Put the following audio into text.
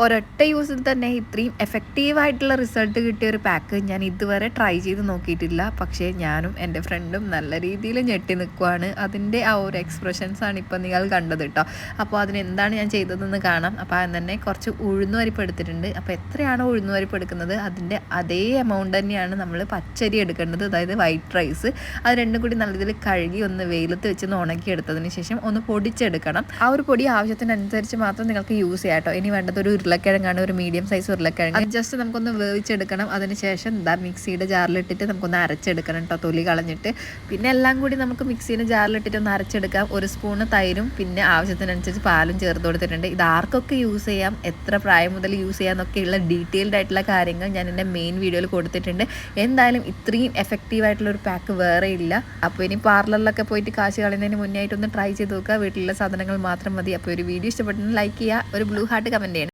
ഒരൊറ്റ യൂസിൽ തന്നെ ഇത്രയും എഫക്റ്റീവായിട്ടുള്ള റിസൾട്ട് കിട്ടിയ ഒരു പാക്ക് ഞാൻ ഇതുവരെ ട്രൈ ചെയ്ത് നോക്കിയിട്ടില്ല. പക്ഷേ ഞാനും എൻ്റെ ഫ്രണ്ടും നല്ല രീതിയിൽ ഞെട്ടി നിൽക്കുവാണ്. അതിൻ്റെ ആ ഒരു എക്സ്പ്രഷൻസാണ് ഇപ്പോൾ നിങ്ങൾ കണ്ടത് കേട്ടോ. അപ്പോൾ അതിനെന്താണ് ഞാൻ ചെയ്തതെന്ന് കാണാം. അപ്പോൾ അതിന് തന്നെ കുറച്ച് ഉഴുന്നുപരിപ്പ് എടുത്തിട്ടുണ്ട്. അപ്പോൾ എത്രയാണോ ഉഴുന്നുപരിപ്പ് എടുക്കുന്നത് അതിൻ്റെ അതേ എമൗണ്ട് തന്നെയാണ് നമ്മൾ പച്ചരി എടുക്കേണ്ടത്, അതായത് വൈറ്റ് റൈസ്. അത് രണ്ടും കൂടി നല്ല രീതിയിൽ കഴുകി ഒന്ന് വെയിലത്ത് വെച്ച് ഉണക്കി എടുത്തതിന് ശേഷം ഒന്ന് പൊടിച്ചെടുക്കണം. ആ ഒരു പൊടി ആവശ്യത്തിനനുസരിച്ച് മാത്രം നിങ്ങൾക്ക് യൂസ് ചെയ്യാം കേട്ടോ. ഇനി വേണ്ടത് ഒരു ഉരുളക്കിഴങ്ങാണ്, ഒരു മീഡിയം സൈസ് ഉരുളക്കിഴങ്ങ്. അത് ജസ്റ്റ് നമുക്കൊന്ന് വേവിച്ചെടുക്കണം. അതിനുശേഷം മിക്സിയുടെ ജാറിലിട്ടിട്ട് നമുക്കൊന്ന് അരച്ചെടുക്കണം കേട്ടോ, തൊലി കളഞ്ഞിട്ട്. പിന്നെ എല്ലാം കൂടി നമുക്ക് മിക്സിയുടെ ജാറിലിട്ടിട്ട് ഒന്ന് അരച്ചെടുക്കാം. ഒരു സ്പൂണ് തൈരും പിന്നെ ആവശ്യത്തിനനുസരിച്ച് പാലും ചേർത്ത് കൊടുത്തിട്ടുണ്ട്. ഇത് ആർക്കൊക്കെ യൂസ് ചെയ്യാം, എത്ര പ്രായം മുതൽ യൂസ് ചെയ്യാമെന്നൊക്കെയുള്ള ഡീറ്റെയിൽഡ് ആയിട്ടുള്ള കാര്യങ്ങൾ ഞാൻ എൻ്റെ മെയിൻ വീഡിയോയിൽ കൊടുത്തിട്ടുണ്ട്. എന്തായാലും ഇത്രയും എഫക്റ്റീവായിട്ടുള്ള ഒരു പാക്ക് വേറെ ഇല്ല. അപ്പോൾ ഇനി പാർലറിലൊക്കെ പോയിട്ട് കാശ് കളയുന്നതിന് മുന്നേ ആയിട്ടൊന്ന് ട്രൈ ചെയ്ത് നോക്കുക. വീട്ടിലുള്ള സാധനങ്ങൾ മാത്രം മതി. അപ്പോൾ ഒരു വീഡിയോ ഇഷ്ടപ്പെട്ടെങ്കിൽ ലൈക്ക് ചെയ്യുക, ഒരു ബ്ലൂ ഹാർട്ട് കമൻറ്റ് ചെയ്യണം.